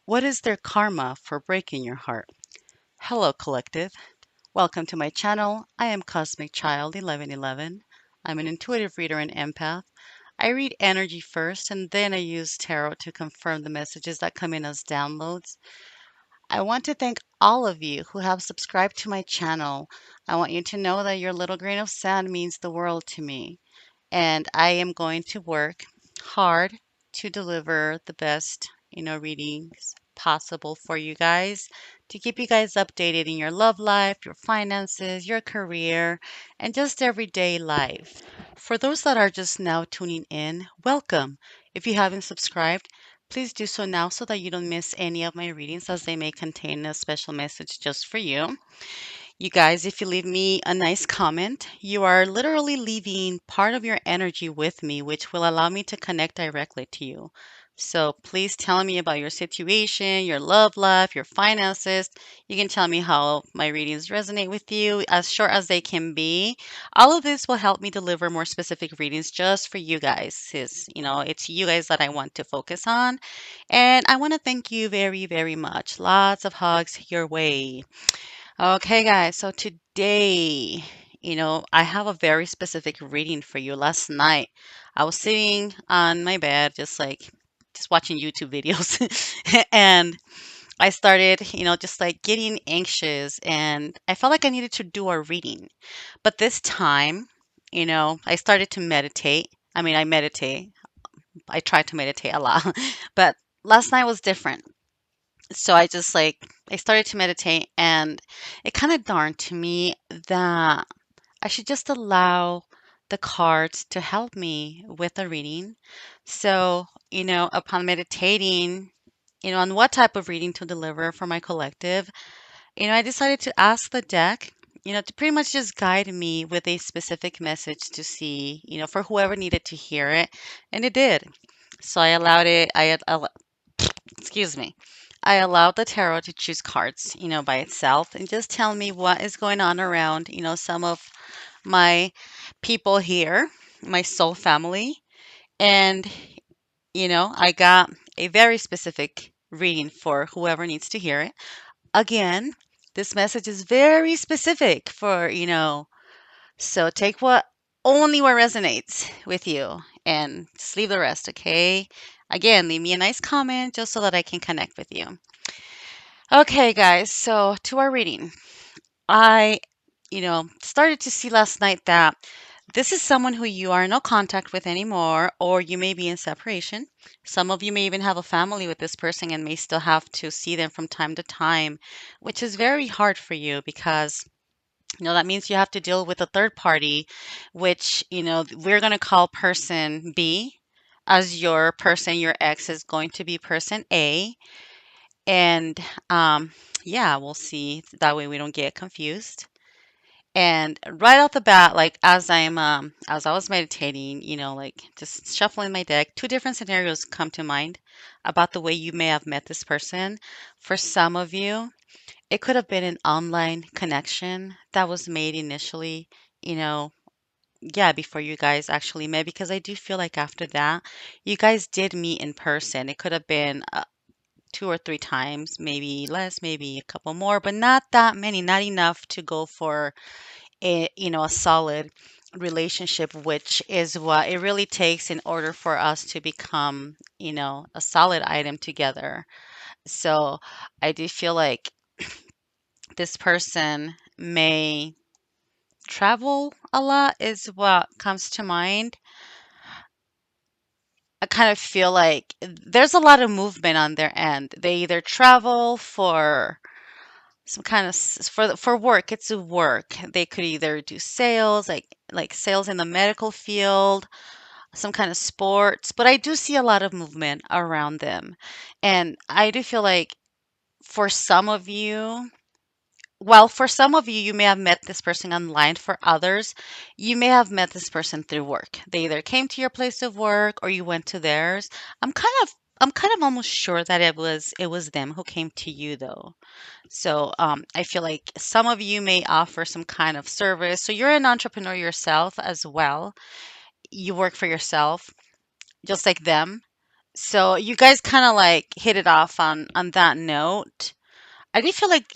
What is their karma for breaking your heart? Hello, collective. Welcome to my channel. I am Cosmic Child 1111. I'm an intuitive reader and empath. I read energy first and then I use tarot to confirm the messages that come in as downloads. I want to thank all of you who have subscribed to my channel. I want you to know that your little grain of sand means the world to me, and I am going to work hard to deliver the best, readings possible for you guys to keep you guys updated in your love life, your finances, your career, and just everyday life. For those that are just now tuning in, welcome. If you haven't subscribed, please do so now so that you don't miss any of my readings as they may contain a special message just for you. You guys, if you leave me a nice comment, you are literally leaving part of your energy with me, which will allow me to connect directly to you. So please tell me about your situation, your love life, your finances. You can tell me how my readings resonate with you, as short as they can be. All of this will help me deliver more specific readings just for you guys. It's you guys that I want to focus on. And I want to thank you very, very much. Lots of hugs your way. Okay, guys, so today, I have a very specific reading for you. Last night, I was sitting on my bed, just watching YouTube videos, and I started, just like getting anxious, and I felt like I needed to do a reading. But this time, I started to meditate. I mean, I meditate. I try to meditate a lot, but last night was different. So I started to meditate, and it kind of dawned to me that I should just allow the cards to help me with the reading. So, upon meditating, on what type of reading to deliver for my collective, I decided to ask the deck, to pretty much just guide me with a specific message to see, for whoever needed to hear it. And it did. So I allowed it, excuse me. I allowed the tarot to choose cards, by itself and just tell me what is going on around, some of my people here, my soul family. And, I got a very specific reading for whoever needs to hear it. Again, this message is very specific for, so take what resonates with you and just leave the rest, okay? Again, leave me a nice comment just so that I can connect with you. Okay, guys, so to our reading. I, started to see last night that this is someone who you are in no contact with anymore, or you may be in separation. Some of you may even have a family with this person and may still have to see them from time to time, which is very hard for you because, that means you have to deal with a third party, which, we're going to call person B as your person. Your ex is going to be person A. And yeah, we'll see. That way we don't get confused. And right off the bat, like as I was meditating, like just shuffling my deck, two different scenarios come to mind about the way you may have met this person. For some of you, it could have been an online connection that was made initially, you know, yeah, before you guys actually met, because I do feel like after that, you guys did meet in person. It could have been two or three times, maybe less, maybe a couple more, but not that many, not enough to go for a solid relationship, which is what it really takes in order for us to become, a solid item together. So I do feel like this person may travel a lot, is what comes to mind. I kind of feel like there's a lot of movement on their end. They either travel for some kind of for work. It's a work. They could either do sales, like sales in the medical field, some kind of sports, but I do see a lot of movement around them. And I do feel like for some of you, for some of you, you may have met this person online. For others, you may have met this person through work. They either came to your place of work or you went to theirs. I'm kind of I'm kind of almost sure that it was them who came to you though. So I feel like some of you may offer some kind of service. So you're an entrepreneur yourself as well. You work for yourself, just like them. So you guys kind of like hit it off on that note. I do feel like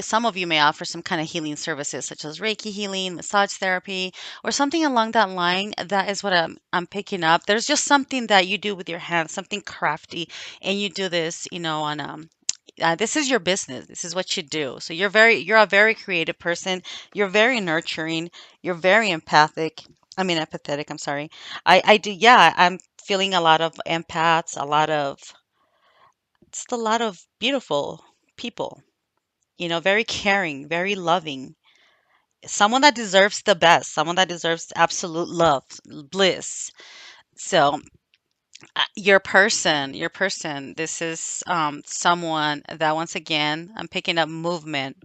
some of you may offer some kind of healing services such as Reiki healing, massage therapy, or something along that line. That is what I'm picking up. There's just something that you do with your hands, something crafty, and you do this, on this is your business. This is what you do. So you're a very creative person. You're very nurturing. You're very empathic. I mean, empathetic. I'm sorry. I do. Yeah, I'm feeling a lot of empaths, just a lot of beautiful people, very caring, very loving. Someone that deserves the best, someone that deserves absolute love, bliss. So, your person, this is someone that once again, I'm picking up movement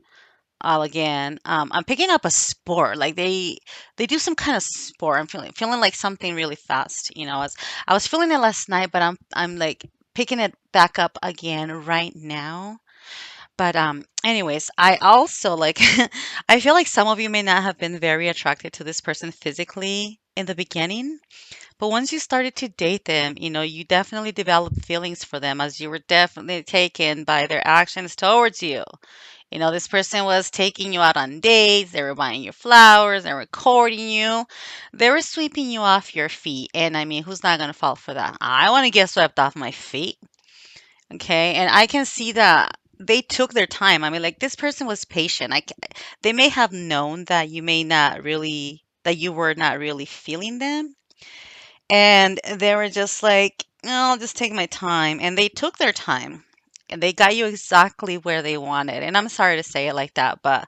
all again. I'm picking up a sport. Like they do some kind of sport. I'm feeling like something really fast. I was feeling it last night, but I'm like picking it back up again right now. But anyways, I also like I feel like some of you may not have been very attracted to this person physically in the beginning, but once you started to date them, you definitely developed feelings for them as you were definitely taken by their actions towards you. This person was taking you out on dates, they were buying you flowers, they were courting you, they were sweeping you off your feet. And I mean, who's not going to fall for that? I want to get swept off my feet. Okay, and I can see that they took their time. I mean, like this person was patient. They may have known that you were not really feeling them, and they were just like, "No, I'll just take my time." And they took their time, and they got you exactly where they wanted. And I'm sorry to say it like that, but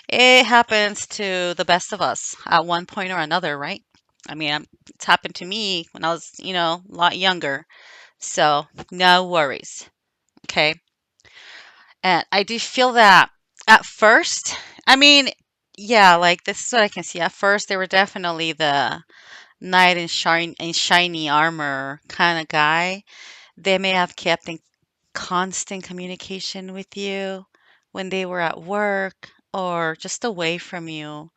it happens to the best of us at one point or another, right? I mean, it's happened to me when I was, a lot younger. So no worries. Okay. And I do feel that at first, I mean, yeah, like this is what I can see. At first, they were definitely the knight in shiny armor kind of guy. They may have kept in constant communication with you when they were at work or just away from you.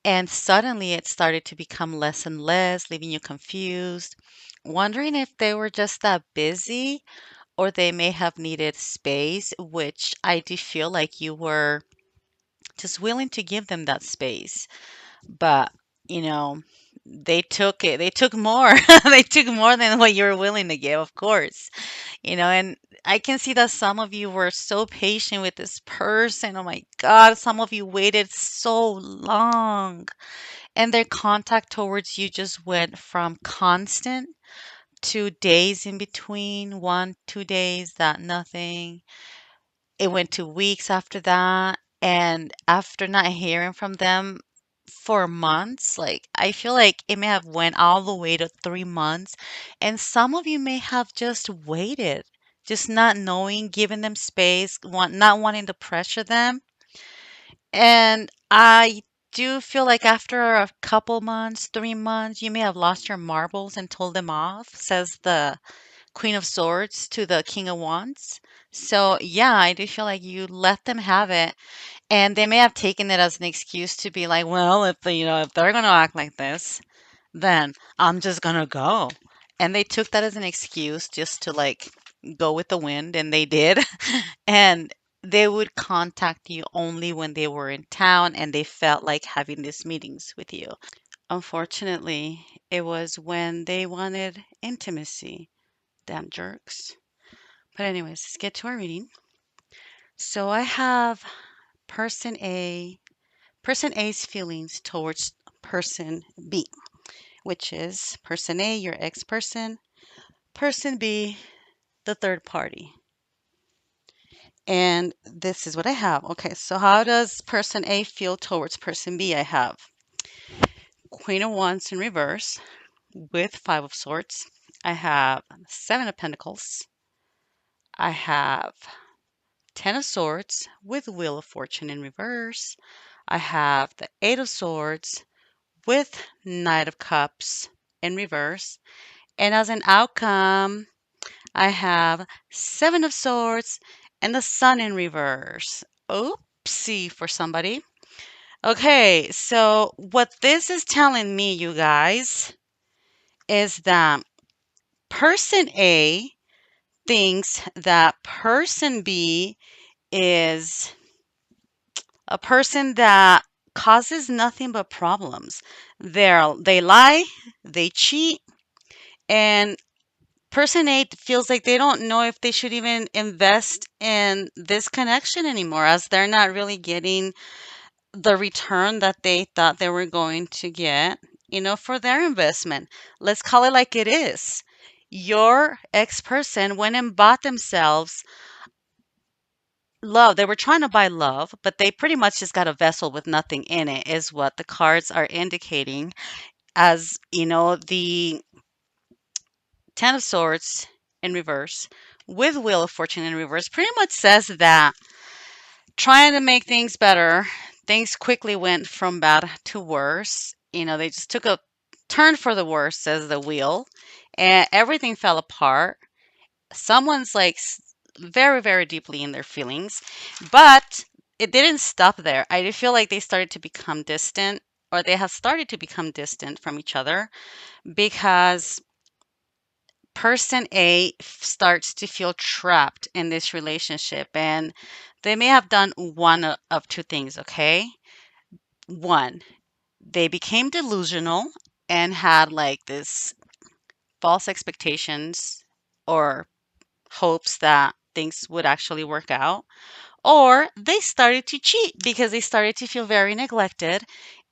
And suddenly it started to become less and less, leaving you confused, wondering if they were just that busy or they may have needed space, which I do feel like you were just willing to give them that space. But, you know, they took it. They took more. They took more than what you were willing to give, of course. And I can see that some of you were so patient with this person. Oh my God, some of you waited so long. And their contact towards you just went from constant to days in between, 1, 2 days, that nothing. It went to weeks after that. And after not hearing from them for months, like I feel like it may have went all the way to 3 months. And some of you may have just waited, just not knowing, giving them space, not wanting to pressure them. And I do feel like after a couple months, 3 months, you may have lost your marbles and told them off, says the Queen of Swords to the King of Wands. So, yeah, I do feel like you let them have it. And they may have taken it as an excuse to be like, well, if they're going to act like this, then I'm just going to go. And they took that as an excuse just to like go with the wind, and they did. And they would contact you only when they were in town and they felt like having these meetings with you. Unfortunately, it was when they wanted intimacy. Damn jerks. But anyways, let's get to our reading. So I have person A, person A's feelings towards person B, which is person A, your ex person B, the third party. And this is what I have. Okay, so how does person A feel towards person B? I have Queen of Wands in reverse with Five of Swords. I have Seven of Pentacles. I have Ten of Swords with Wheel of Fortune in reverse. I have the Eight of Swords with Knight of Cups in reverse. And as an outcome, I have Seven of Swords and the Sun in reverse. Oopsie for somebody. Okay, so what this is telling me, you guys, is that Person A thinks that person B is a person that causes nothing but problems. They lie, they cheat, and person A feels like they don't know if they should even invest in this connection anymore, as they're not really getting the return that they thought they were going to get, for their investment. Let's call it like it is. Your ex person went and bought themselves love. They were trying to buy love, but they pretty much just got a vessel with nothing in it, is what the cards are indicating. As the Ten of Swords in reverse with Wheel of Fortune in reverse pretty much says that trying to make things better, things quickly went from bad to worse. They just took a turn for the worse, says the wheel, and everything fell apart. Someone's like very, very deeply in their feelings, but it didn't stop there. I do feel like they started to become distant, or they have started to become distant from each other because person A starts to feel trapped in this relationship, and they may have done one of two things, okay? One, they became delusional and had like this false expectations or hopes that things would actually work out. Or they started to cheat because they started to feel very neglected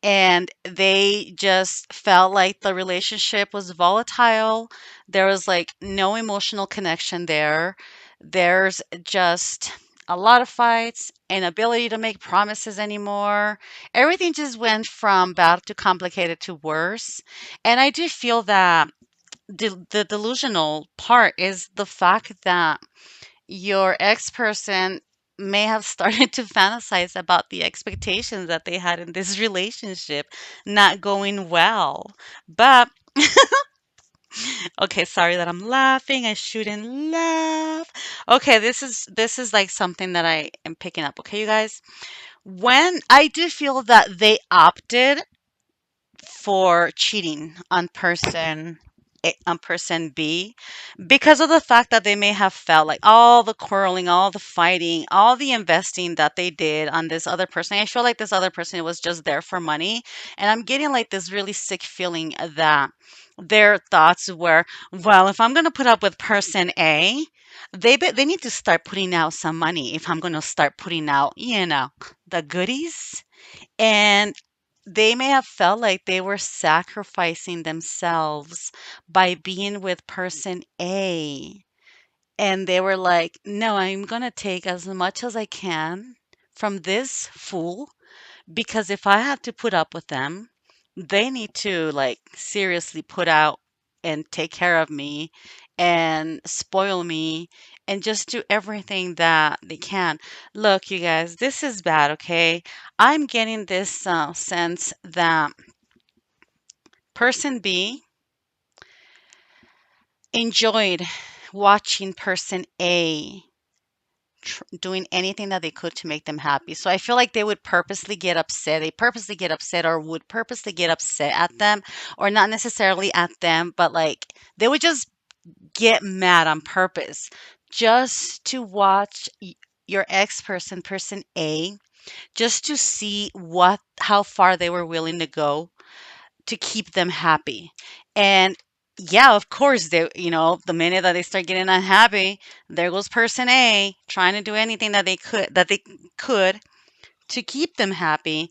and they just felt like the relationship was volatile. There was like no emotional connection there. There's just a lot of fights, inability to make promises anymore. Everything just went from bad to complicated to worse. And I do feel that the delusional part is the fact that your ex person may have started to fantasize about the expectations that they had in this relationship not going well. But okay, sorry that I'm laughing. I shouldn't laugh. Okay, this is like something that I am picking up. Okay, you guys. When I do feel that they opted for cheating on person B because of the fact that they may have felt like all the quarreling, all the fighting, all the investing that they did on this other person. I feel like this other person was just there for money, and I'm getting like this really sick feeling that their thoughts were, well, if I'm going to put up with person A, they need to start putting out some money if I'm going to start putting out, the goodies. And they may have felt like they were sacrificing themselves by being with person A. And they were like, no, I'm going to take as much as I can from this fool because if I have to put up with them, they need to like seriously put out and take care of me and spoil me and just do everything that they can. Look, you guys, this is bad, okay? I'm getting this sense that person B enjoyed watching person A doing anything that they could to make them happy. So I feel like they would purposely get upset. They purposely get upset or would purposely get upset at them, or not necessarily at them, but like they would just get mad on purpose just to watch your ex person, person A, just to see how far they were willing to go to keep them happy. And yeah, of course, the minute that they start getting unhappy, there goes person A trying to do anything that they could to keep them happy.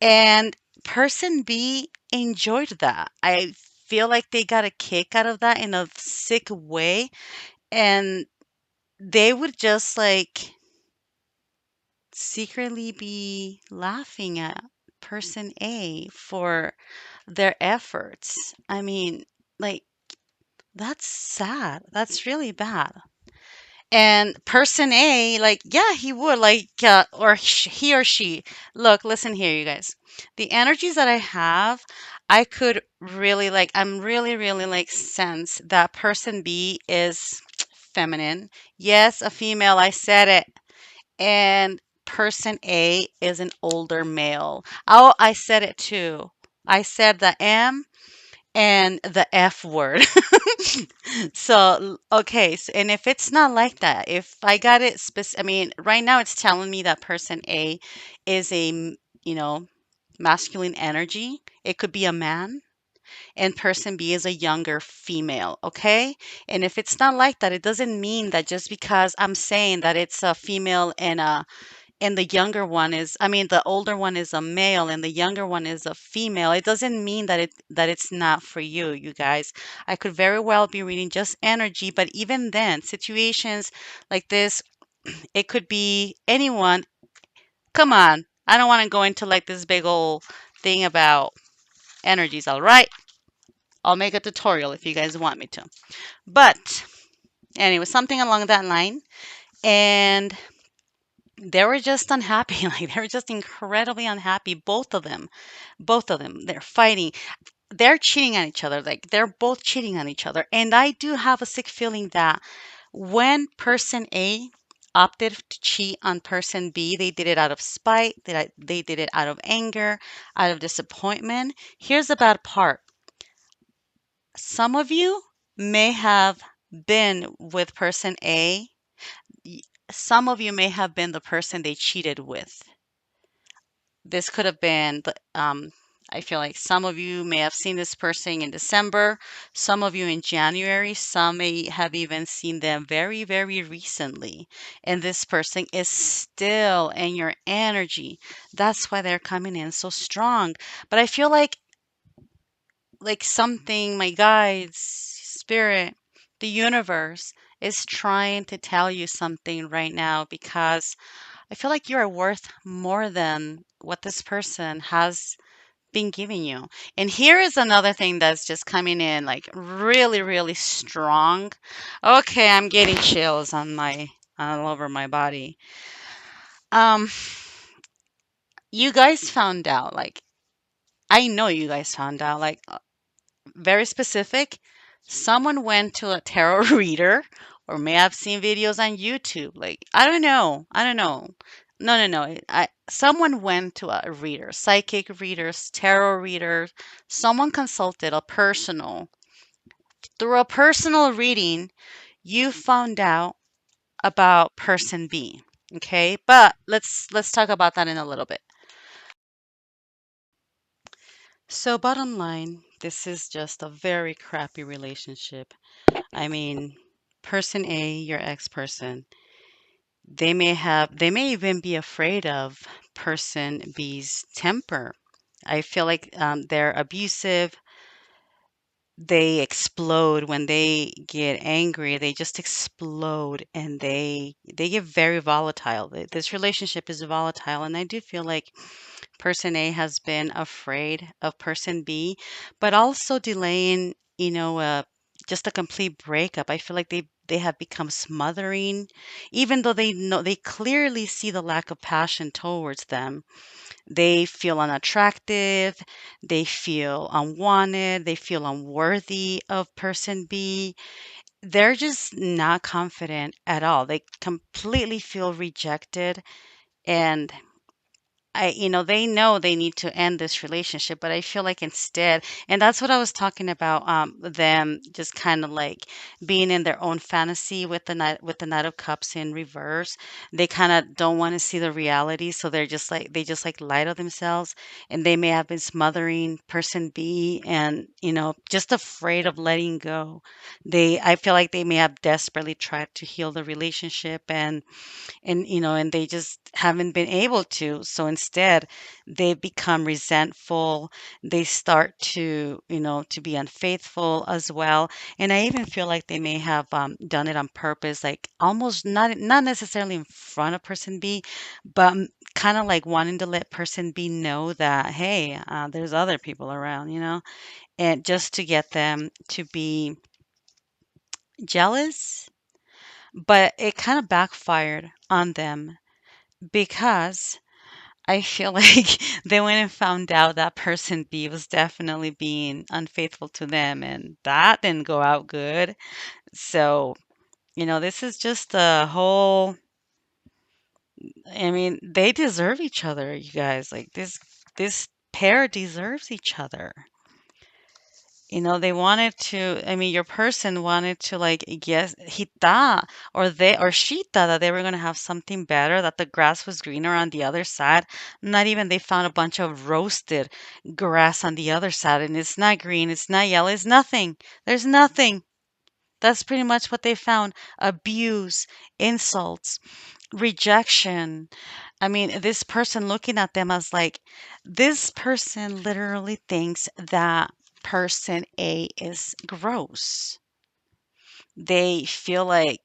And person B enjoyed that. I feel like they got a kick out of that in a sick way. And they would just like secretly be laughing at person A for their efforts. I mean, like, that's sad. That's really bad. And person A, like, yeah, he would, like, he or she. Look, listen here, you guys. The energies that I have, I could really, like, I'm really, really, like, sense that person B is feminine. Yes, a female, I said it. And person A is an older male. Oh, I said it too. I said the M and the F word. So, okay, so, and if it's not like that, if I got it I mean, right now it's telling me that person A is you know, masculine energy. It could be a man, and person B is a younger female, okay? And if it's not like that, it doesn't mean that just because I'm saying that it's a female and the younger one is, I mean, the older one is a male and the younger one is a female, it doesn't mean that it's not for you, you guys. I could very well be reading just energy, but even then, situations like this, it could be anyone. Come on. I don't want to go into like this big old thing about energies, all right? I'll make a tutorial if you guys want me to. But anyway, something along that line. And they were just unhappy. Like they were just incredibly unhappy. Both of them. Both of them. They're fighting. They're cheating on each other. Like they're both cheating on each other. And I do have a sick feeling that when person A opted to cheat on person B, they did it out of spite, they did it out of anger, out of disappointment. Here's the bad part. Some of you may have been with person A. Y- Some of you may have been the person they cheated with. This could have been I feel like some of you may have seen this person in December, some of you in January, some may have even seen them very, very recently. And this person is still in your energy. That's why they're coming in so strong. But I feel like something, my guides, spirit, the universe is trying to tell you something right now because I feel like you are worth more than what this person has been giving you. And here is another thing that's just coming in like really, really strong. Okay, I'm getting chills on my all over my body. Um, you guys found out, like I know you guys found out, like very specific. Someone went to a tarot reader or may have seen videos on YouTube. Like, I don't know. I don't know. No, no, no. Someone went to a reader, psychic readers, tarot readers. Someone consulted a personal. Through a personal reading, you found out about person B. Okay? But let's talk about that in a little bit. So bottom line, this is just a very crappy relationship. I mean, person A, your ex person, they may even be afraid of person B's temper. I feel like they're abusive. They explode when they get angry. They just explode and they get very volatile. This relationship is volatile, and I do feel like person A has been afraid of person B, but also delaying, just a complete breakup. I feel like they have become smothering, even though they know they clearly see the lack of passion towards them. They feel unattractive, they feel unwanted, they feel unworthy of person B. They're just not confident at all. They completely feel rejected and they know they need to end this relationship, but I feel like instead, and that's what I was talking about, them just kind of like being in their own fantasy with the Knight of Cups in reverse. They kind of don't want to see the reality, so they just like lie to themselves, and they may have been smothering person B, and just afraid of letting go. I feel like they may have desperately tried to heal the relationship and they just haven't been able to, so instead they become resentful. They start to be unfaithful as well, and I even feel like they may have done it on purpose, like almost not necessarily in front of person B, but kind of like wanting to let person B know that, hey, there's other people around, and just to get them to be jealous. But it kind of backfired on them because I feel like they went and found out that person B was definitely being unfaithful to them, and that didn't go out good. So, this is just a whole, I mean, they deserve each other, you guys. Like this pair deserves each other. They wanted to, I mean, your person wanted to like guess he thought or they or she thought that they were gonna have something better, that the grass was greener on the other side. Not even they found a bunch of roasted grass on the other side and it's not green, it's not yellow, it's nothing. There's nothing. That's pretty much what they found. Abuse, insults, rejection. I mean, this person looking at them as like, this person literally thinks that person A is gross. They feel like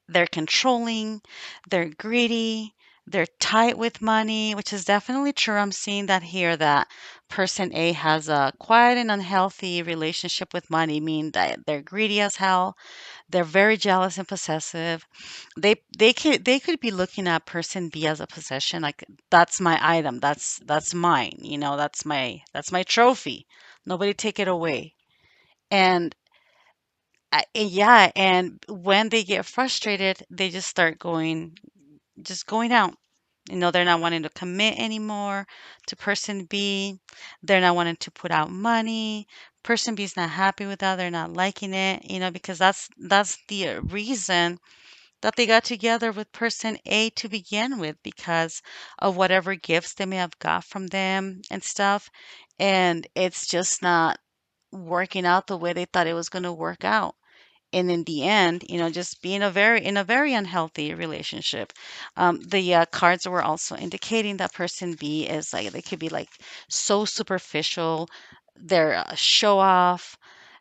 they're controlling, they're greedy, they're tight with money, which is definitely true. I'm seeing that here that person A has a quiet and unhealthy relationship with money, meaning that they're greedy as hell. They're very jealous and possessive. They could be looking at person B as a possession, like that's my item, that's mine, that's my trophy. Nobody take it away. And yeah, and when they get frustrated, they just going out. They're not wanting to commit anymore to person B. They're not wanting to put out money. Person B is not happy with that. They're not liking it, because that's the reason that they got together with person A to begin with because of whatever gifts they may have got from them and stuff. And it's just not working out the way they thought it was going to work out. And in the end, just being in a very unhealthy relationship. The cards were also indicating that person B is like they could be like so superficial. They're show off.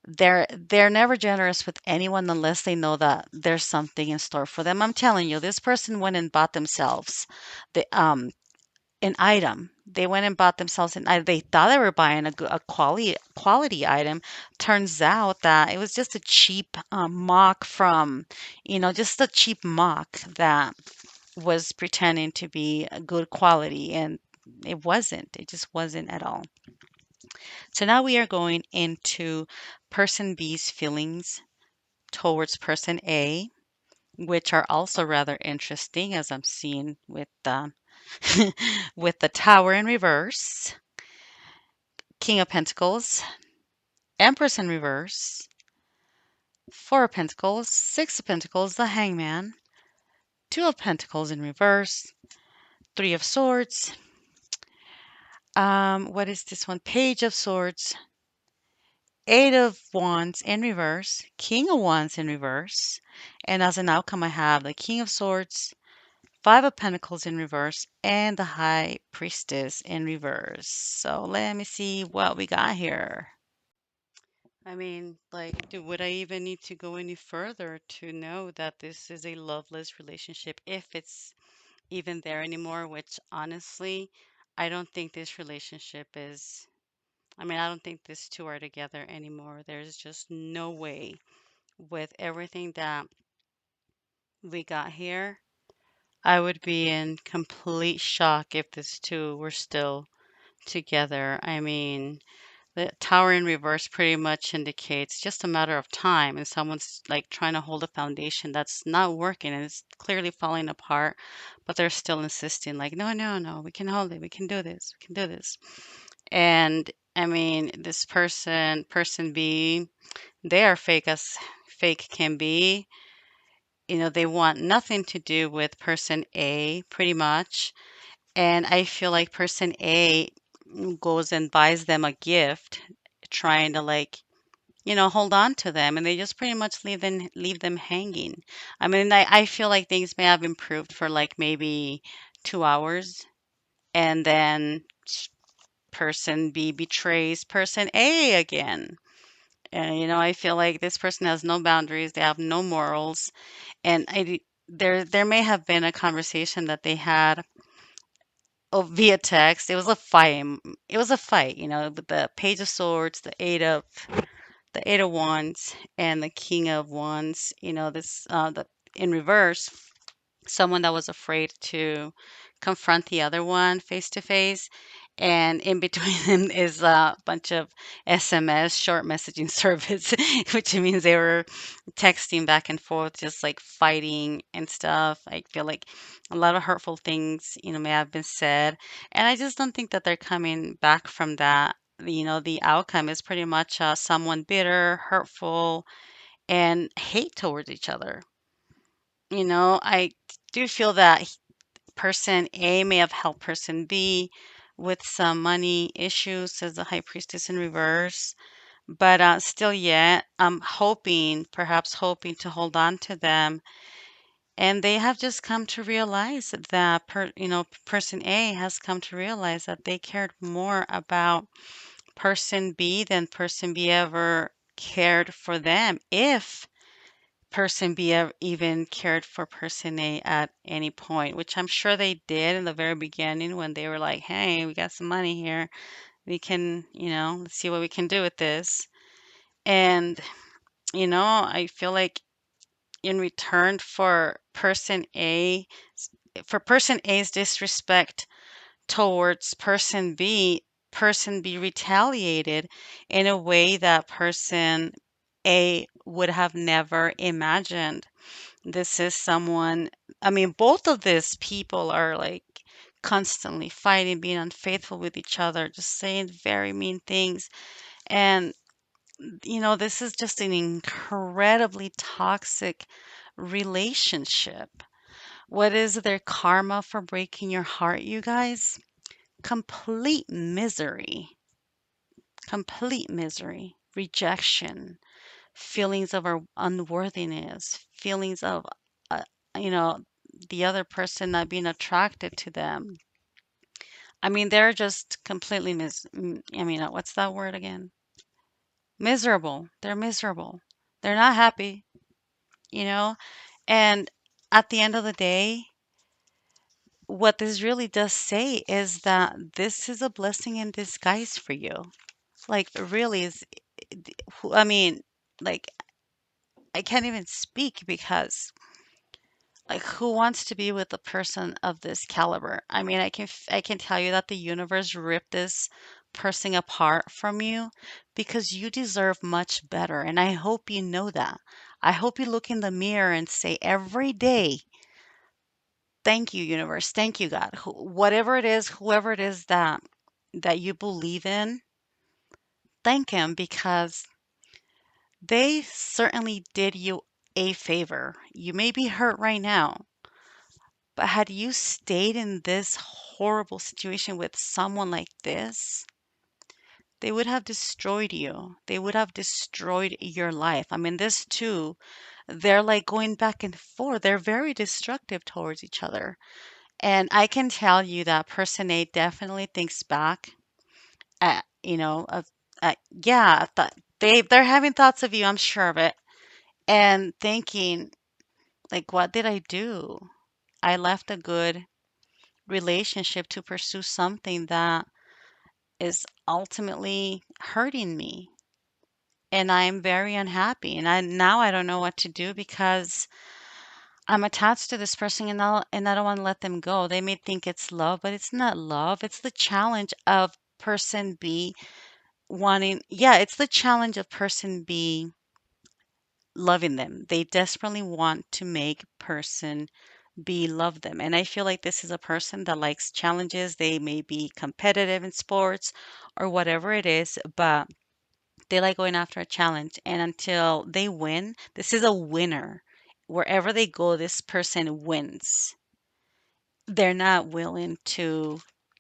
They're never generous with anyone unless they know that there's something in store for them. I'm telling you, this person went and bought themselves the an item. They went and bought themselves an item. They thought they were buying a quality item. Turns out that it was just a cheap mock from, just a cheap mock that was pretending to be a good quality, and it wasn't. It just wasn't at all. So now we are going into person B's feelings towards person A, which are also rather interesting, as I'm seeing with the with the Tower in reverse, King of Pentacles, Empress in reverse, Four of Pentacles, Six of Pentacles, the Hangman, Two of Pentacles in reverse, Three of Swords. What is this one? Page of Swords, Eight of Wands in reverse, King of Wands in reverse, and as an outcome, I have the King of Swords, Five of Pentacles in reverse, and the High Priestess in reverse. So let me see what we got here. I mean, like, would I even need to go any further to know that this is a loveless relationship if it's even there anymore? Which honestly, I don't think this relationship is, I mean, I don't think these two are together anymore. There's just no way with everything that we got here. I would be in complete shock if these two were still together. I mean, the tower in reverse pretty much indicates just a matter of time, and someone's like trying to hold a foundation that's not working and it's clearly falling apart, but they're still insisting, like, no, no, no, we can hold it, we can do this, we can do this. And I mean, this person B, they are fake as fake can be. They want nothing to do with person A, pretty much. And I feel like person A goes and buys them a gift, trying to like, hold on to them, and they just pretty much leave them hanging. I mean, I feel like things may have improved for like maybe 2 hours, and then person B betrays person A again. And I feel like this person has no boundaries, they have no morals, and there may have been a conversation that they had via text. It was a fight. It was a fight, with the Page of Swords, the Eight of Wands, and the King of Wands. This the in reverse, someone that was afraid to confront the other one face to face. And in between them is a bunch of SMS, short messaging service, which means they were texting back and forth, just like fighting and stuff. I feel like a lot of hurtful things, may have been said. And I just don't think that they're coming back from that. the outcome is pretty much someone bitter, hurtful, and hate towards each other. I do feel that person A may have helped person B with some money issues, says the high priestess in reverse. But still, yet, I'm hoping, perhaps hoping to hold on to them. And they have just come to realize that, person A has come to realize that they cared more about person B than person B ever cared for them. If person B even cared for person A at any point, which I'm sure they did in the very beginning when they were like, hey, we got some money here. We can, let's see what we can do with this. And, I feel like in return for person A's disrespect towards person B retaliated in a way that person A would have never imagined. This is someone, I mean, both of these people are like constantly fighting, being unfaithful with each other, just saying very mean things. And, this is just an incredibly toxic relationship. What is their karma for breaking your heart, you guys? Complete misery, complete misery, rejection, feelings of our unworthiness, feelings of, uh, you know, the other person not being attracted to them. I mean, they're just completely I mean, what's that word again? Miserable. They're miserable. They're not happy, you know? And at the end of the day, what this really does say is that this is a blessing in disguise for you. Like, really, I mean, like, I can't even speak because like who wants to be with a person of this caliber? I mean, I can tell you that the universe ripped this person apart from you because you deserve much better, and I hope you know that. I hope you look in the mirror and say every day, "Thank you, universe. Thank you, God." Whatever it is, whoever it is that you believe in, thank him because they certainly did you a favor. You may be hurt right now, but had you stayed in this horrible situation with someone like this, they would have destroyed you. They would have destroyed your life. I mean, this too, they're like going back and forth. They're very destructive towards each other. And I can tell you that person A definitely thinks back at, yeah, they're having thoughts of you, I'm sure of it, and thinking, like, what did I do? I left a good relationship to pursue something that is ultimately hurting me. And I'm very unhappy. And I don't know what to do because I'm attached to this person and I don't want to let them go. They may think it's love, but it's not love. It's the challenge of person B it's the challenge of person B loving them. They desperately want to make person B love them. And I feel like this is a person that likes challenges. They may be competitive in sports or whatever it is, but they like going after a challenge. And until they win, this is a winner. Wherever they go, this person wins. They're not willing to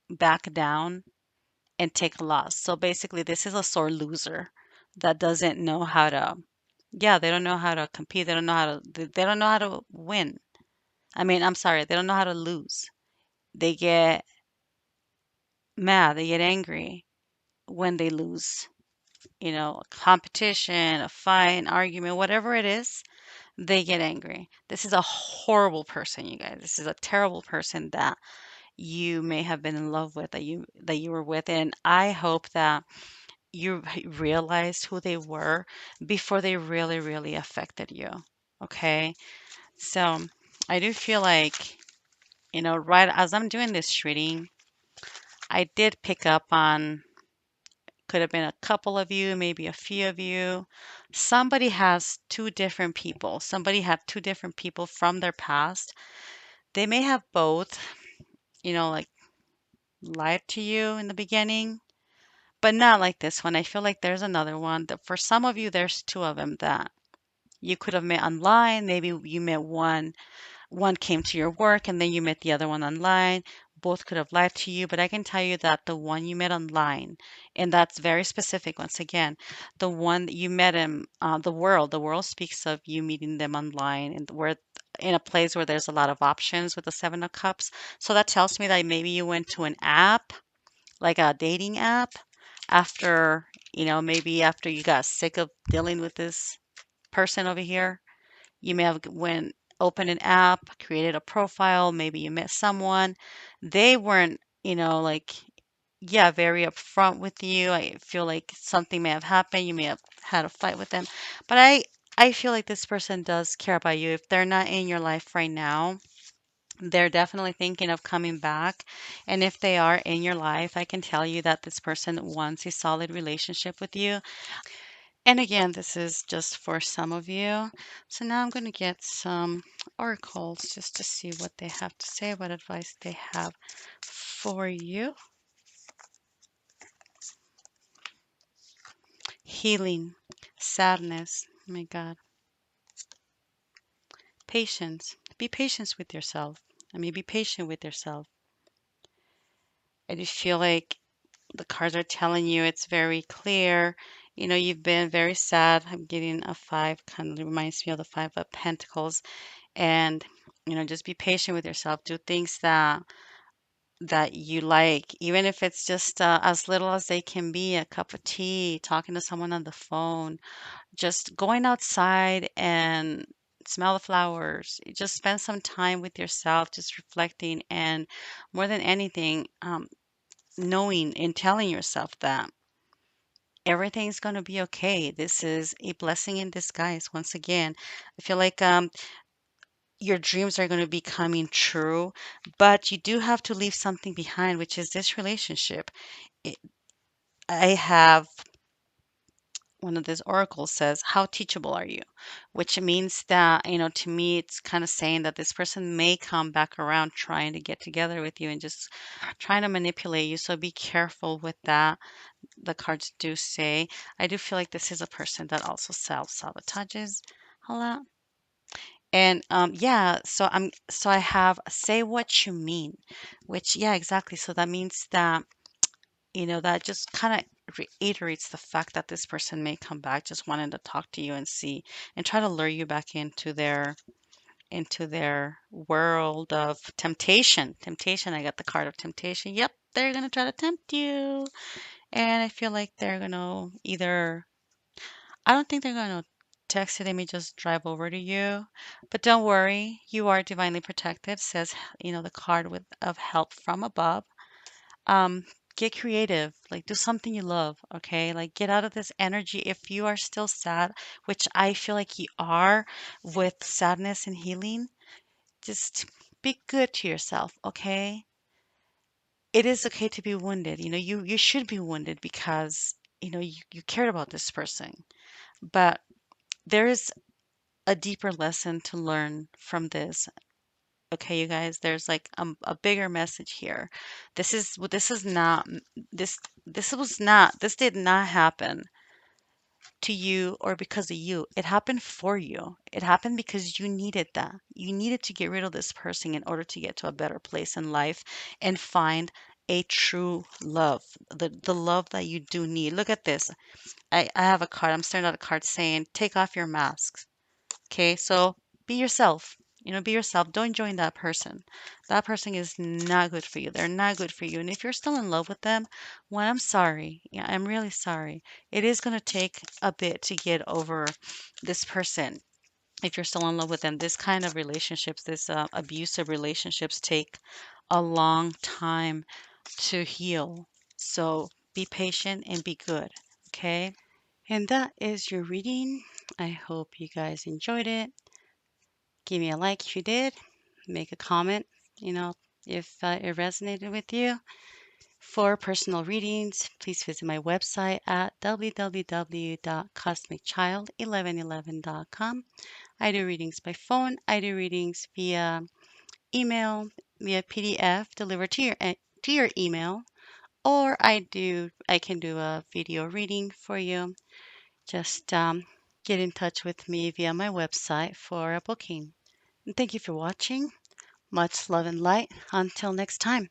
back down and take a loss. So basically, this is a sore loser that doesn't know how to, yeah, they don't know how to compete. They don't know how to win. I mean, I'm sorry, they don't know how to lose. They get mad, they get angry when they lose. A competition, a fight, an argument, whatever it is, they get angry. This is a horrible person, you guys. This is a terrible person that you may have been in love with, that you were with, and I hope that you realized who they were before they really, really affected you. Okay? So, I do feel like, right as I'm doing this reading, I did pick up on could have been a couple of you, maybe a few of you. Somebody has two different people. Somebody had two different people from their past. They may have both, like lied to you in the beginning, but not like this one. I feel like there's another one that for some of you, there's two of them that you could have met online. Maybe you met one came to your work and then you met the other one online. Both could have lied to you, but I can tell you that the one you met online, and that's very specific once again, the one that you met in the world speaks of you meeting them online and where in a place where there's a lot of options with the Seven of Cups. So that tells me that maybe you went to an app, like a dating app, after, maybe after you got sick of dealing with this person over here. You may have went opened an app, created a profile, maybe you met someone. They weren't, like, yeah, very upfront with you. I feel like something may have happened. You may have had a fight with them. But I feel like this person does care about you. If they're not in your life right now, they're definitely thinking of coming back. And if they are in your life, I can tell you that this person wants a solid relationship with you. And again, this is just for some of you. So now I'm going to get some oracles just to see what they have to say, what advice they have for you. Healing, sadness, oh my God, patience. Be patient with yourself. I mean, be patient with yourself. I just feel like the cards are telling you it's very clear. You've been very sad. I'm getting a five, kind of reminds me of the Five of Pentacles. And, just be patient with yourself. Do things that you like, even if it's just as little as they can be, a cup of tea, talking to someone on the phone, just going outside and smell the flowers. Just spend some time with yourself, just reflecting, and more than anything, knowing and telling yourself that everything's going to be okay. This is a blessing in disguise. Once again, I feel like your dreams are going to be coming true, but you do have to leave something behind, which is this relationship. It, I have one of these oracles says, "How teachable are you?" Which means that, to me, it's kind of saying that this person may come back around trying to get together with you and just trying to manipulate you. So be careful with that. The cards do say, I do feel like this is a person that also self-sabotages a lot. And yeah, so I have say what you mean, which yeah, exactly. So that means that, that just kind of reiterates the fact that this person may come back just wanting to talk to you and see and try to lure you back into their world of temptation. Temptation, I got the card of temptation. Yep, they're gonna try to tempt you. And I feel like they're gonna either I don't think they're gonna text you. They may just drive over to you. But don't worry, you are divinely protected. Says, the card with of help from above. Um, get creative. Like do something you love, okay? Like get out of this energy. If you are still sad, which I feel like you are with sadness and healing, just be good to yourself, okay? It is okay to be wounded. You should be wounded because, you cared about this person. But there is a deeper lesson to learn from this. Okay, you guys, there's like a bigger message here. This is not this this did not happen to you or because of you. It happened for you. It happened because you needed that. You needed to get rid of this person in order to get to a better place in life and find a true love, the love that you do need. Look at this. I have a card. I'm staring at a card saying, take off your masks. Okay, so be yourself. Be yourself. Don't join that person. That person is not good for you. They're not good for you. And if you're still in love with them, well, I'm sorry. Yeah, I'm really sorry. It is going to take a bit to get over this person. If you're still in love with them, this kind of relationships, this abusive relationships take a long time to heal. So be patient and be good. Okay. And that is your reading. I hope you guys enjoyed it. Give me a like if you did. Make a comment, you know, if it resonated with you. For personal readings, please visit my website at www.cosmicchild1111.com. I do readings by phone. I do readings via email, via PDF delivered to your email, or I can do a video reading for you. Just get in touch with me via my website for a booking. And thank you for watching. Much love and light. Until next time.